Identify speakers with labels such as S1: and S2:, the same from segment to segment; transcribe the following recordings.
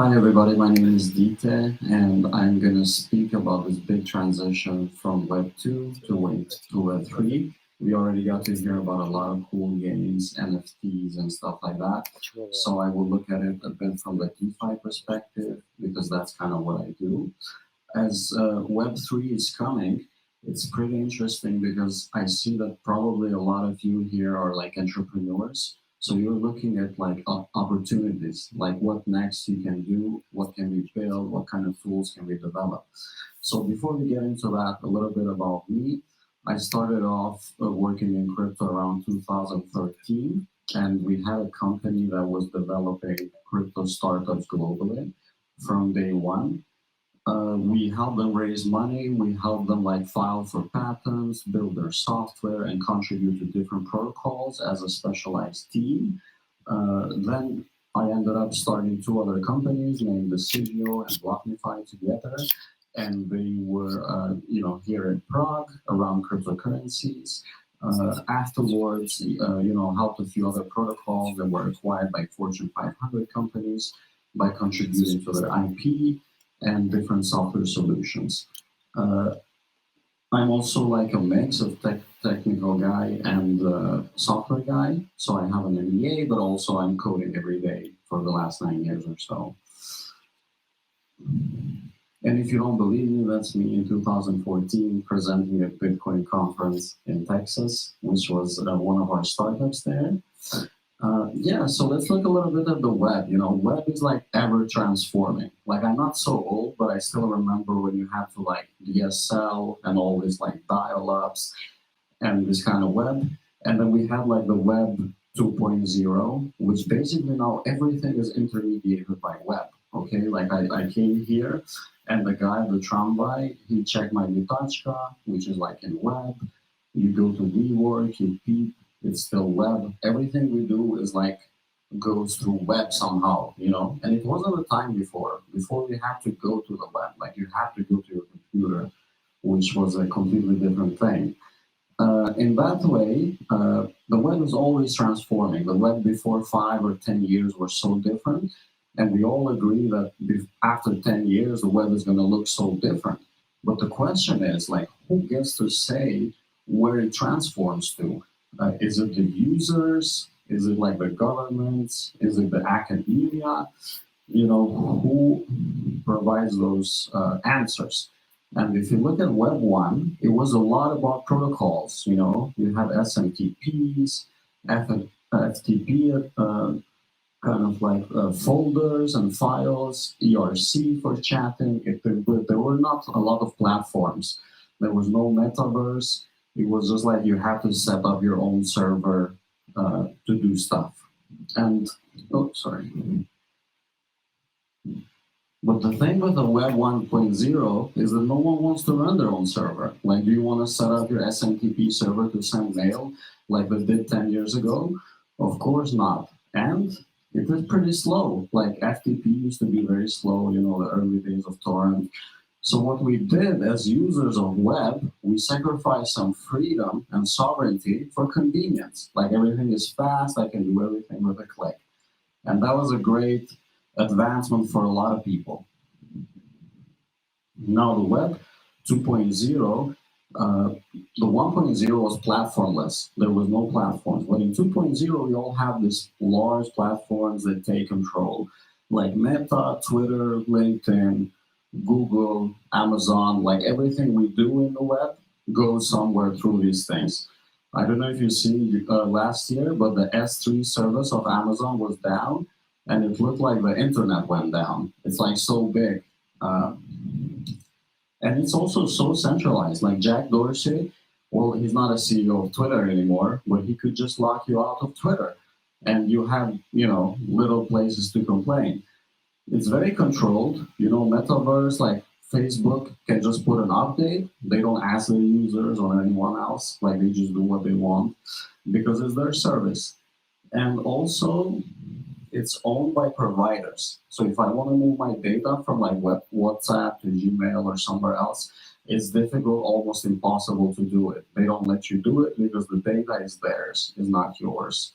S1: Hi everybody, my name is Dite and I'm going to speak about this big transition from Web2 to Web3. We already got to hear about a lot of cool games, NFTs and stuff like that. So I will look at it a bit from the DeFi perspective because that's kind of what I do. As Web3 is coming, it's pretty interesting because I see that probably a lot of you here are like entrepreneurs. So you're looking at like opportunities, like what next you can do, what can we build, what kind of tools can we develop. So before we get into that, a little bit about me. I started off working in crypto around 2013, and we had a company that was developing crypto startups globally from day one. We help them raise money. We help them like file for patents, build their software, and contribute to different protocols as a specialized team. Then I ended up starting two other companies named Decidio and BlockNify together, and they were, here in Prague around cryptocurrencies. Afterwards, helped a few other protocols that were acquired by Fortune 500 companies by contributing to their IP and different software solutions. I'm also like a mix of technical guy and software guy. So I have an MBA, but also I'm coding every day for the last 9 years or so. And if you don't believe me, that's me in 2014 presenting at Bitcoin conference in Texas, which was one of our startups there. So let's look a little bit at the web. Web is like ever transforming. Like I'm not so old, but I still remember when you had to like DSL and all these like dial-ups and this kind of web. And then we had like the web 2.0, which basically now everything is intermediated by web. Okay, like I came here and the guy at the tramway, he checked my Litačka, which is like in web. You go to WeWork, you peep, it's still web. Everything we do is like goes through web somehow, and it wasn't a time before we had to go to the web, like you had to go to your computer, which was a completely different thing. In that way, the web is always transforming. The web before 5 or 10 years were so different, and we all agree that after 10 years the web is going to look so different. But the question is, like, who gets to say where it transforms to? Is it the users? Is it like the governments? Is it the academia? Who provides those answers? And if you look at Web 1, it was a lot about protocols. You have SMTPs, FTP, kind of like folders and files, ERC for chatting. There were not a lot of platforms. There was no metaverse. It was just like you had to set up your own server to do stuff. And, But the thing with the Web 1.0 is that no one wants to run their own server. Like, do you want to set up your SMTP server to send mail like they did 10 years ago? Of course not. And it is pretty slow. Like, FTP used to be very slow, the early days of torrent. So what we did as users of web, we sacrificed some freedom and sovereignty for convenience. Like everything is fast, I can do everything with a click. And that was a great advancement for a lot of people. Now the web 2.0, the 1.0 was platformless. There was no platforms. But in 2.0, we all have these large platforms that take control, like Meta, Twitter, LinkedIn, Google, Amazon, like everything we do in the web goes somewhere through these things. I don't know if you see last year, but the S3 service of Amazon was down, and it looked like the internet went down. It's like so big. And it's also so centralized. Like Jack Dorsey, well, he's not a CEO of Twitter anymore, but he could just lock you out of Twitter. And you have, little places to complain. It's very controlled. Metaverse, like Facebook, can just put an update. They don't ask their users or anyone else. Like, they just do what they want because it's their service. And also, it's owned by providers. So if I want to move my data from like WhatsApp to Gmail or somewhere else, it's difficult, almost impossible to do it. They don't let you do it because the data is theirs, is not yours.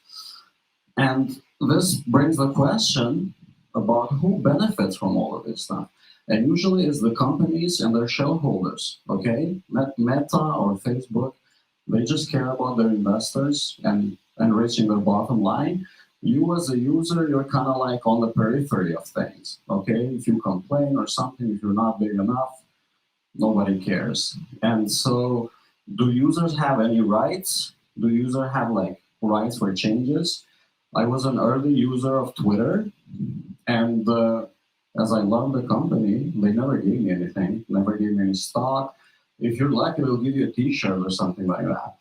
S1: And this brings the question, about who benefits from all of this stuff. And usually it's the companies and their shareholders, okay? Meta or Facebook, they just care about their investors and enriching their bottom line. You as a user, you're kind of like on the periphery of things, okay? If you complain or something, if you're not big enough, nobody cares. And so do users have any rights? Do users have like rights for changes? I was an early user of Twitter, and as I love the company, they never gave me anything, never gave me any stock. If you're lucky, they'll give you a T-shirt or something like that.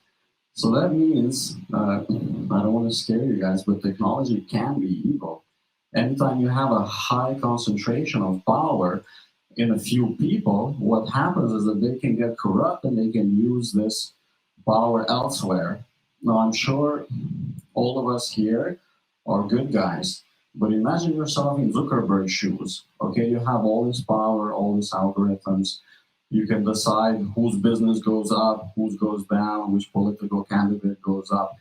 S1: So that means, I don't want to scare you guys, but technology can be evil. Anytime you have a high concentration of power in a few people, what happens is that they can get corrupt and they can use this power elsewhere. Now, I'm sure all of us here are good guys, but imagine yourself in Zuckerberg's shoes. Okay, you have all this power, all these algorithms. You can decide whose business goes up, whose goes down, which political candidate goes up.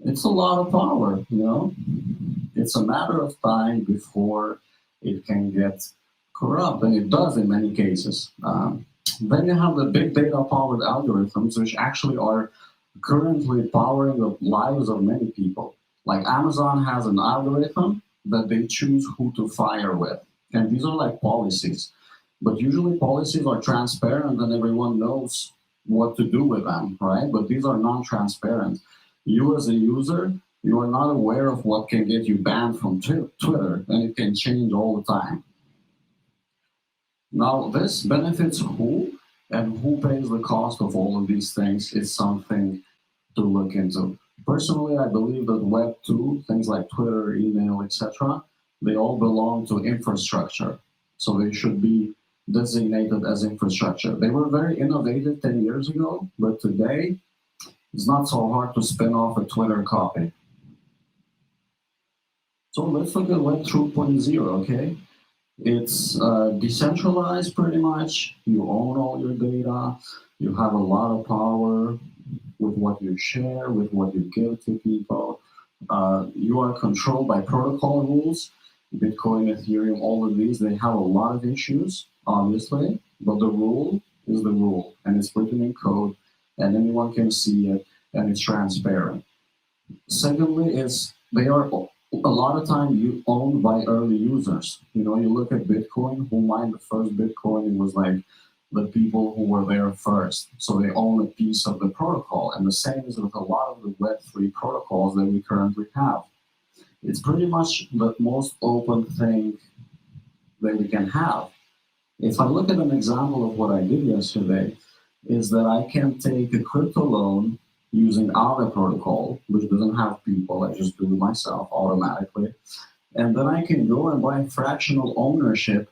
S1: It's a lot of power, you know? It's a matter of time before it can get corrupt, and it does in many cases. Then you have the big data powered algorithms, which actually are currently powering the lives of many people. Like Amazon has an algorithm that they choose who to fire with. And these are like policies. But usually policies are transparent and everyone knows what to do with them, right? But these are non-transparent. You as a user, you are not aware of what can get you banned from Twitter, and it can change all the time. Now, this benefits who, and who pays the cost of all of these things is something to look into. Personally, I believe that Web2, things like Twitter, email, etc., they all belong to infrastructure. So they should be designated as infrastructure. They were very innovative 10 years ago, but today it's not so hard to spin off a Twitter copy. So let's look at Web 2.0, okay? It's decentralized pretty much. You own all your data. You have a lot of power with what you share, with what you give to people. You are controlled by protocol rules. Bitcoin, Ethereum, all of these, they have a lot of issues, obviously, but the rule is the rule, and it's written in code, and anyone can see it, and it's transparent. Secondly, is they are a lot of time you owned by early users. You know, you look at Bitcoin, who mined the first Bitcoin, it was like the people who were there first. So they own a piece of the protocol. And the same is with a lot of the Web3 protocols that we currently have. It's pretty much the most open thing that we can have. If I look at an example of what I did yesterday, is that I can take a crypto loan using Aave protocol, which doesn't have people, I just do it myself automatically. And then I can go and buy fractional ownership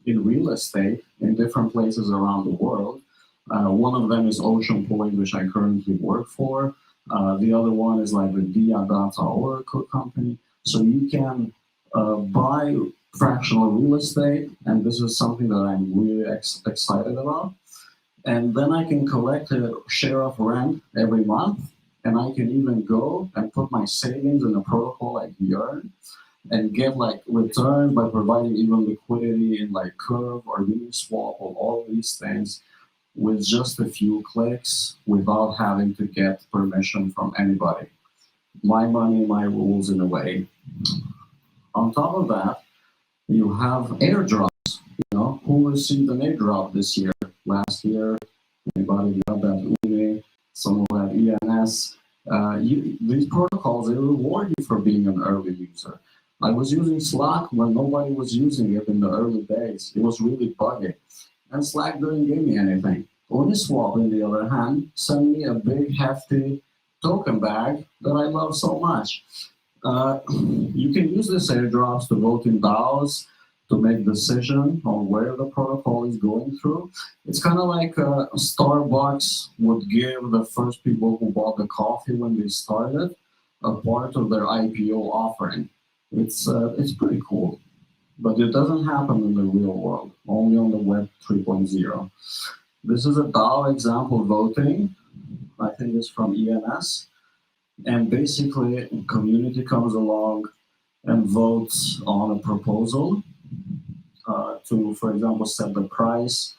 S1: in real estate in different places around the world. One of them is OceanProtocol, which I currently work for. The other one is like the DIAData Oracle company. So you can buy fractional real estate, and this is something that I'm really excited about. And then I can collect a share of rent every month, and I can even go and put my savings in a protocol like Yearn and get like returns by providing even liquidity in like Curve or Uniswap or all these things with just a few clicks without having to get permission from anybody. My money, my rules in a way. On top of that, you have airdrops. You know, who received an airdrop this year? Last year, anybody got that UNE, some of that ENS. These protocols, they reward you for being an early user. I was using Slack when nobody was using it in the early days. It was really buggy. And Slack didn't give me anything. Uniswap, on the other hand, sent me a big, hefty token bag that I love so much. You can use these airdrops to vote in DAOs, to make decision on where the protocol is going through. It's kind of like Starbucks would give the first people who bought the coffee when they started a part of their IPO offering. It's pretty cool, but it doesn't happen in the real world, only on the Web 3.0. This is a DAO example voting. I think it's from ENS. And basically, community comes along, and vote on a proposal to, for example, set the price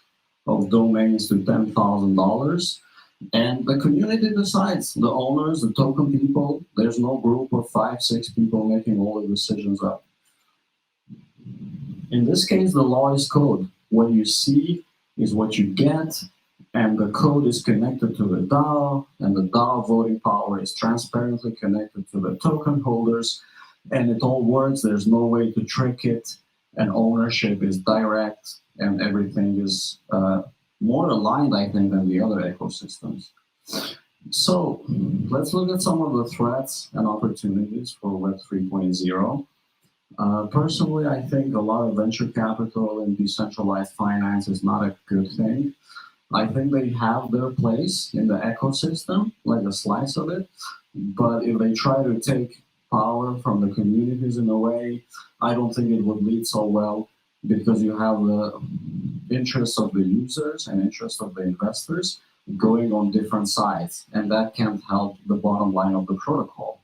S1: of domains to $10,000. And the community decides, the owners, the token people. There's no group of 5, 6 people making all the decisions up. In this case, the law is code. What you see is what you get, and the code is connected to the DAO, and the DAO voting power is transparently connected to the token holders, and it all works. There's no way to trick it, and ownership is direct, and everything is more aligned, I think, than the other ecosystems. So let's look at some of the threats and opportunities for Web 3.0. Personally, I think a lot of venture capital in decentralized finance is not a good thing. I think they have their place in the ecosystem, like a slice of it. But if they try to take power from the communities in a way, I don't think it would lead so well, because you have the interests of the users and interests of the investors going on different sides, and that can't help the bottom line of the protocol.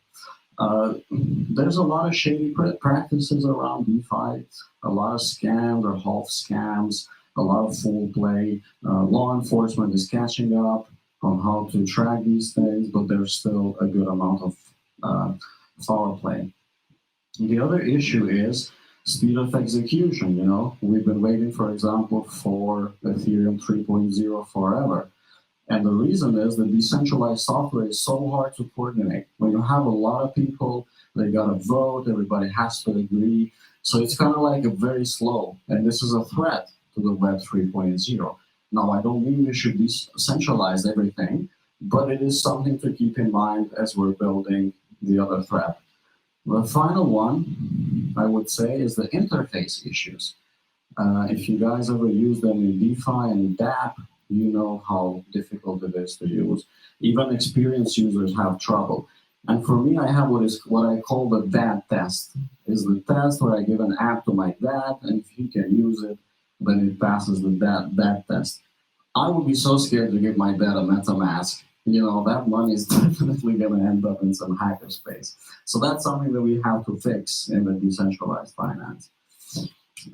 S1: There's a lot of shady practices around DeFi, a lot of scams or half scams, a lot of foul play. Law enforcement is catching up on how to track these things, but there's still a good amount of foul play. The other issue is speed of execution. You know, we've been waiting, for example, for Ethereum 3.0 forever. And the reason is that decentralized software is so hard to coordinate. When you have a lot of people, they got to vote, everybody has to agree. So it's kind of like a very slow, and this is a threat to the Web 3.0. Now, I don't mean we should decentralize everything, but it is something to keep in mind as we're building the other threat. The final one, I would say, is the interface issues. If you guys ever use them in DeFi and dApp, you know how difficult it is to use. Even experienced users have trouble. And for me, I have what I call the dad test. Is the test where I give an app to my dad, and if he can use it, then it passes the dad test. I would be so scared to give my dad a MetaMask. You know, that money is definitely going to end up in some hackerspace. So that's something that we have to fix in the decentralized finance.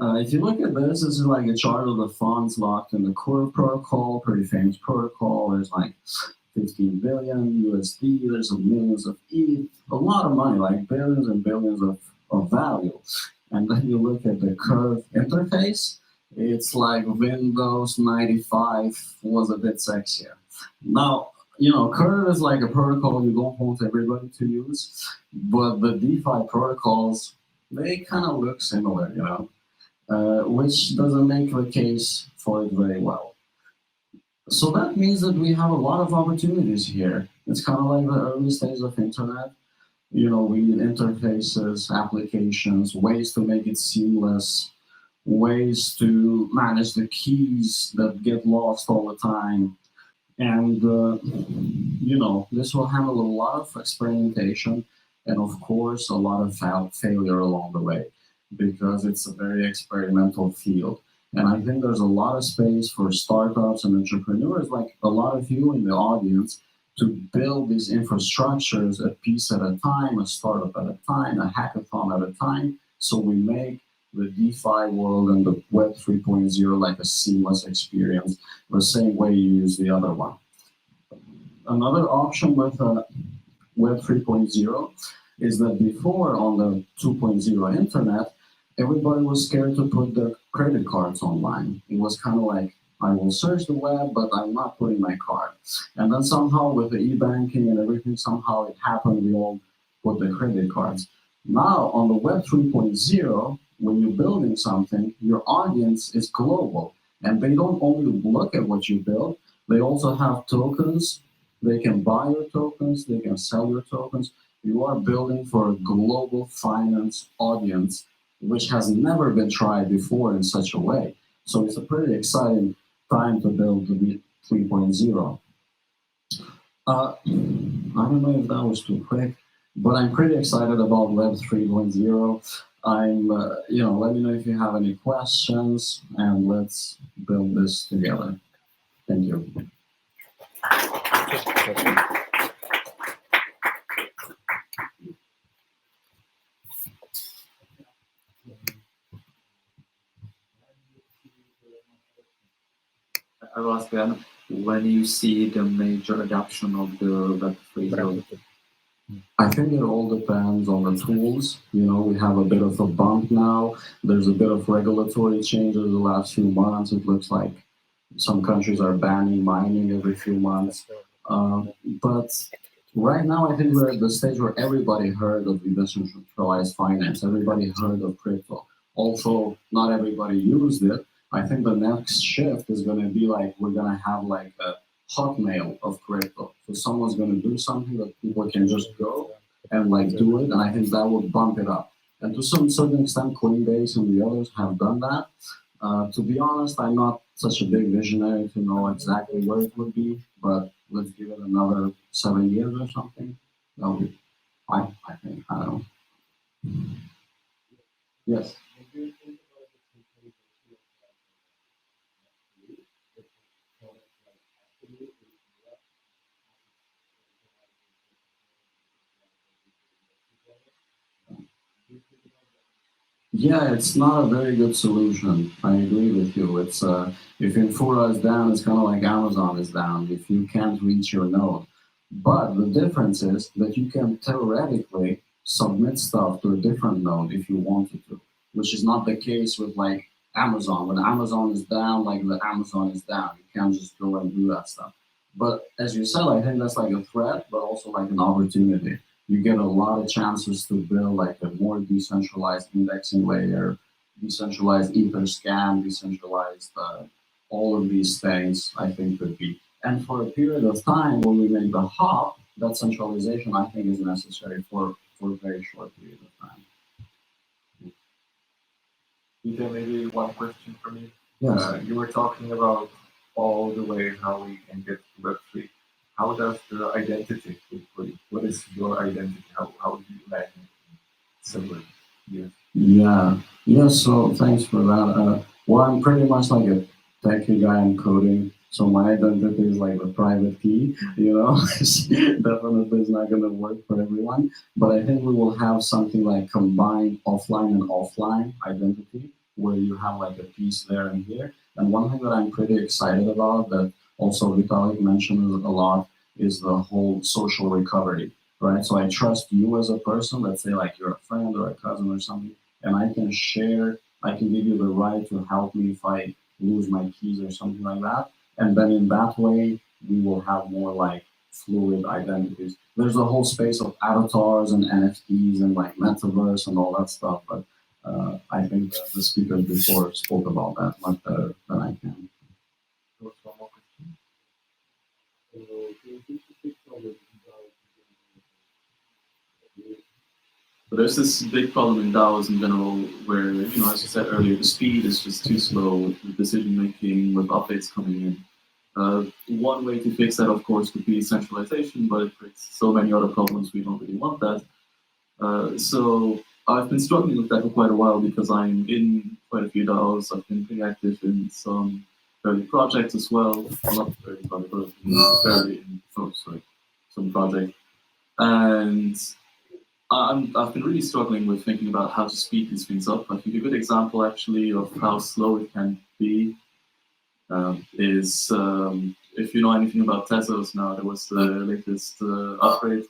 S1: If you look at this is like a chart of the funds locked in the Curve protocol, pretty famous protocol. There's like 15 billion USD, there's millions of ETH, a lot of money, like billions and billions of value. And then you look at the Curve interface, it's like Windows 95 was a bit sexier. Now, you know, Curve is like a protocol you don't want everybody to use, but the DeFi protocols, they kind of look similar, you know. Which doesn't make the case for it very well. So that means that we have a lot of opportunities here. It's kind of like the early stage of internet. You know, we need interfaces, applications, ways to make it seamless, ways to manage the keys that get lost all the time. And, you know, this will handle a lot of experimentation and, of course, a lot of failure along the way, because it's a very experimental field. And I think there's a lot of space for startups and entrepreneurs, like a lot of you in the audience, to build these infrastructures a piece at a time, a startup at a time, a hackathon at a time, so we make the DeFi world and the Web 3.0 like a seamless experience, the same way you use the other one. Another option with Web 3.0 is that before, on the 2.0 internet, everybody was scared to put their credit cards online. It was kind of like, I will search the web, but I'm not putting my card. And then somehow with the e-banking and everything, somehow it happened, we all put the credit cards. Now on the Web 3.0, when you're building something, your audience is global. And they don't only look at what you build, they also have tokens. They can buy your tokens, they can sell your tokens. You are building for a global finance audience, which has never been tried before in such a way. So it's a pretty exciting time to build the 3.0. I don't know if that was too quick, but I'm pretty excited about Web 3.0. I'm, let me know if you have any questions, and let's build this together. Thank you.
S2: I will ask then, when you see the major adoption of the Web3?
S1: I think it all depends on the tools. We have a bit of a bump now. There's a bit of regulatory changes the last few months. It looks like some countries are banning mining every few months. But right now, I think we're at the stage where everybody heard of the decentralized finance. Everybody heard of crypto. Also, not everybody used it. I think the next shift is going to be like we're going to have like a hotmail of crypto. So someone's going to do something that people can just go and like do it, and I think that will bump it up. And to some certain extent, Coinbase and the others have done that. To be honest, I'm not such a big visionary to know exactly where it would be, but let's give it another 7 years or something. That'll be fine, I think. I don't know. Yes. Yeah, it's not a very good solution. I agree with you. It's if Infura is down, it's kind of like Amazon is down. If you can't reach your node, but the difference is that you can theoretically submit stuff to a different node if you wanted to, which is not the case with like Amazon. When Amazon is down, like the Amazon is down. You can't just go and do that stuff. But as you said, I think that's like a threat, but also like an opportunity. You get a lot of chances to build like a more decentralized indexing layer, decentralized Etherscan, decentralized all of these things. I think could be, and for a period of time when we make the hop, that centralization I think is necessary for a very short period of time.
S2: Peter, maybe one question for me.
S1: Yes.
S2: You were talking about all the ways how we can get to Web3. How does the identity look for you? What is your identity? How do you imagine it? Similar. Yes.
S1: Yeah. So thanks for that. Well, I'm pretty much like a techie guy. I'm coding, so my identity is like the private key. Definitely is not going to work for everyone. But I think we will have something like combined offline and offline identity, where you have like a piece there and here. And one thing that I'm pretty excited about that also Vitalik mentioned a lot is the whole social recovery, right? So I trust you as a person. Let's say like you're a friend or a cousin or something, and I can share. I can give you the right to help me if I lose my keys or something like that. And then in that way, we will have more like fluid identities. There's a whole space of avatars and NFTs and like metaverse and all that stuff. But I think the speakers before spoke about that much better than I can.
S2: But there's this big problem in DAOs in general where, as you said earlier, the speed is just too slow with the decision making, with updates coming in. One way to fix that, of course, would be centralization, but it creates so many other problems. We don't really want that. So I've been struggling with that for quite a while because I'm in quite a few DAOs. I've been pretty active in some early projects as well. Well, not early projects, but early in some project. And I've been really struggling with thinking about how to speed these things up. I think a good example actually of how slow it can be is if you know anything about Tezos now, there was the latest upgrade.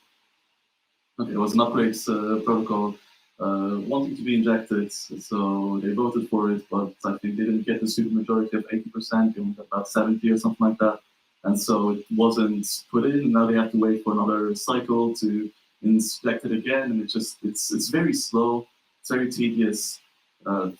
S2: Okay, there was an upgrade protocol wanting to be injected, so they voted for it, but I think they didn't get the super majority of 80%, they only got about 70 or something like that. And so it wasn't put in, and now they have to wait for another cycle to inspect it again, and it's very slow, it's very tedious.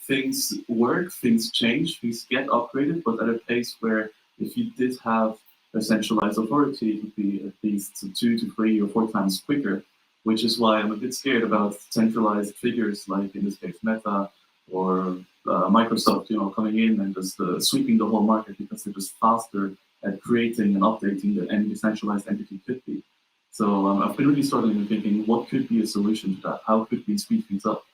S2: Things work, things change, things get upgraded, but at a pace where if you did have a centralized authority, it would be at least 2 to 3 or 4 times quicker, which is why I'm a bit scared about centralized figures like in this case Meta or Microsoft, coming in and just sweeping the whole market because they're just faster at creating and updating than any decentralized entity could be. So I've been really struggling with thinking what could be a solution to that? How could we speed things up?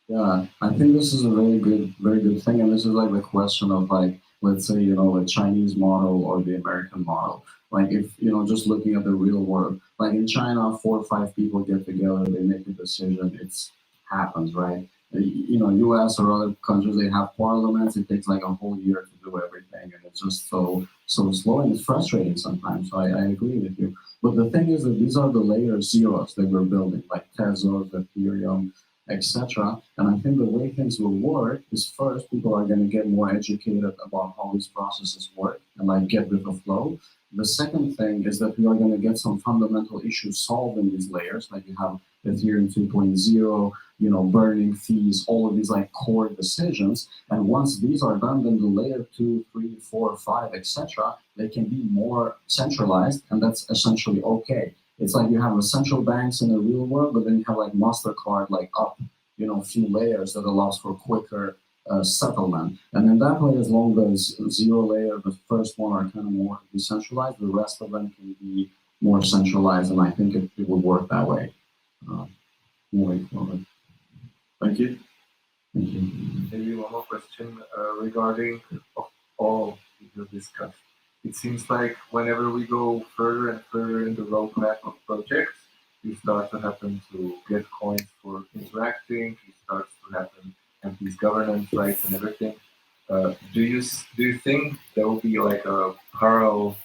S1: Yeah, I think this is a very good thing, and this is like the question of like, let's say, the Chinese model or the American model. Like if, just looking at the real world, like in China, 4 or 5 people get together, they make a decision, it's happens, right? US or other countries, they have parliaments, it takes like a whole year to do everything, and it's just so so slow and it's frustrating sometimes. So I agree with you. But the thing is that these are the layer zeros that we're building, like Tezos, Ethereum, etc. And I think the way things will work is first people are going to get more educated about how these processes work and like get with the flow. The second thing is that we are going to get some fundamental issues solved in these layers, like you have Ethereum 2.0, burning fees, all of these like core decisions. And once these are done, then the layer 2, 3, 4, 5, etc., they can be more centralized, and that's essentially okay. It's like you have the central banks in the real world, but then you have like MasterCard like up, a few layers that allows for quicker settlement. And in that way, as long as zero layer, the first one are kind of more decentralized, the rest of them can be more centralized, and I think it will work that way moving forward.
S2: Thank you.
S1: Thank you.
S3: Maybe one more question regarding all you discussed. It seems like whenever we go further and further in the roadmap of projects, you start to happen to get coins for interacting, it starts to happen and these governance rights and everything. Do you think there will be like a parallel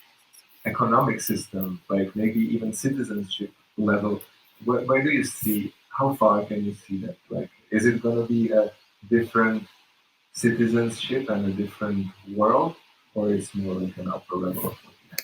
S3: economic system, like maybe even citizenship level? Where do you see, how far can you see that? Like, is it going to be a different citizenship and a different world, or it's more like an upper level of what you have?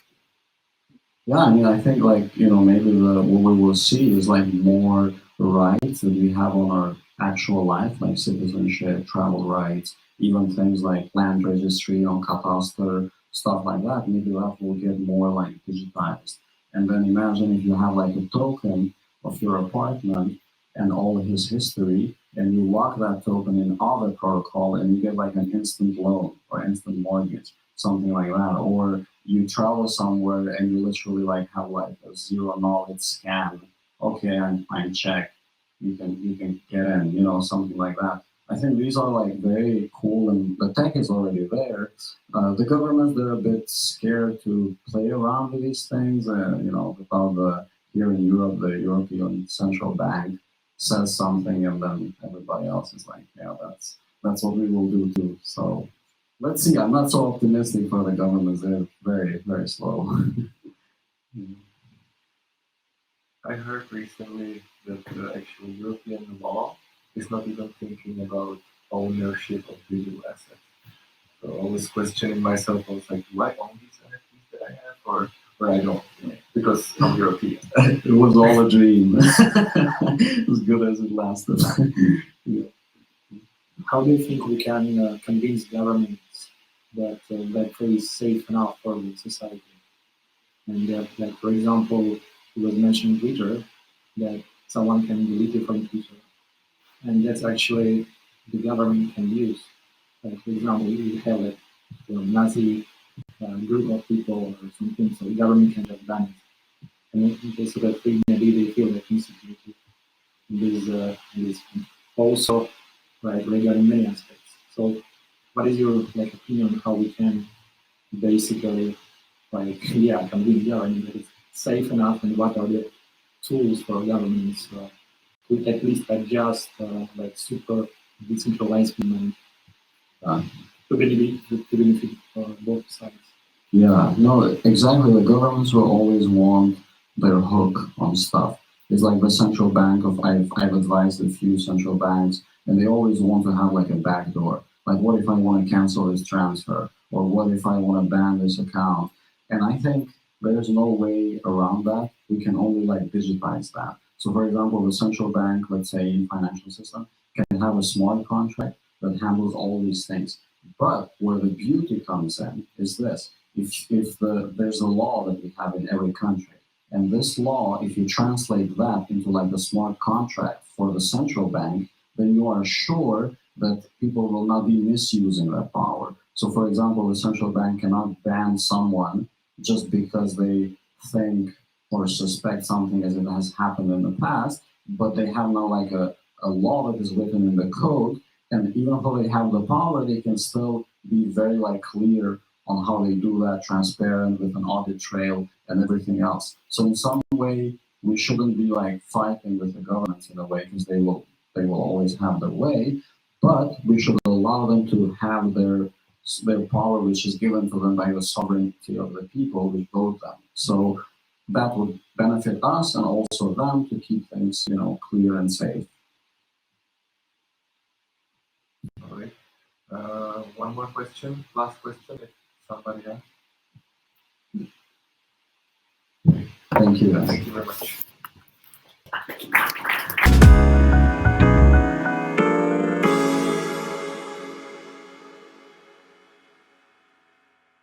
S1: Yeah, I mean, I think like, maybe what we will see is like more rights that we have on our actual life, like citizenship, travel rights, even things like land registry on Kataster, stuff like that. Maybe that will get more like digitized. And then imagine if you have like a token of your apartment and all of his history, and you lock that token in other protocol and you get like an instant loan or instant mortgage, something like that. Or you travel somewhere and you literally like have like a zero knowledge scan. Okay, I'm checked. You can get in, something like that. I think these are like very cool, and the tech is already there. The governments, they're a bit scared to play around with these things. Without here in Europe, the European Central Bank says something, and then everybody else is like, yeah, that's what we will do too. So let's see. I'm not so optimistic for the governments. They're very, very slow.
S3: I heard recently that the actual European law is not even thinking about ownership of digital assets. So I was questioning myself. I was like, do I own these NFTs that I have, or I don't? Because I'm European.
S1: It was all a dream. As good as it lasted. Yeah.
S4: How do you think we can convince governments that Web3 is safe enough for the society? And that, like, for example, it was mentioned Twitter, that someone can delete it from Twitter. And that's actually the government can use. Like, for example, you have a Nazi group of people or something, so the government can just ban it. And in case of Web3, maybe they feel that insecurity. This also, right, regarding many aspects. So what is your opinion on how we can basically convince government that it's safe enough, and what are the tools for governments to at least adjust super decentralized payment to benefit both sides?
S1: Yeah, no, exactly. The governments will always want their hook on stuff. It's like the central bank I've advised a few central banks, and they always want to have like a backdoor. Like, what if I want to cancel this transfer? Or what if I want to ban this account? And I think there's no way around that. We can only like digitize that. So for example, the central bank, let's say in financial system, can have a smart contract that handles all these things. But where the beauty comes in is this. If there's a law that we have in every country, and this law, if you translate that into like a smart contract for the central bank, then you are sure that people will not be misusing that power. So for example, the central bank cannot ban someone just because they think or suspect something as it has happened in the past, but they have now like a law that is written in the code, and even though they have the power, they can still be very like clear on how they do that, transparent with an audit trail and everything else. So in some way, we shouldn't be like fighting with the governments in a way, because they will always have their way, but we should allow them to have their their power, which is given to them by the sovereignty of the people who vote them. So that would benefit us and also them to keep things, clear and safe.
S3: All right. One more question, last question, if somebody has.
S1: Thank you.
S3: Thank you very much.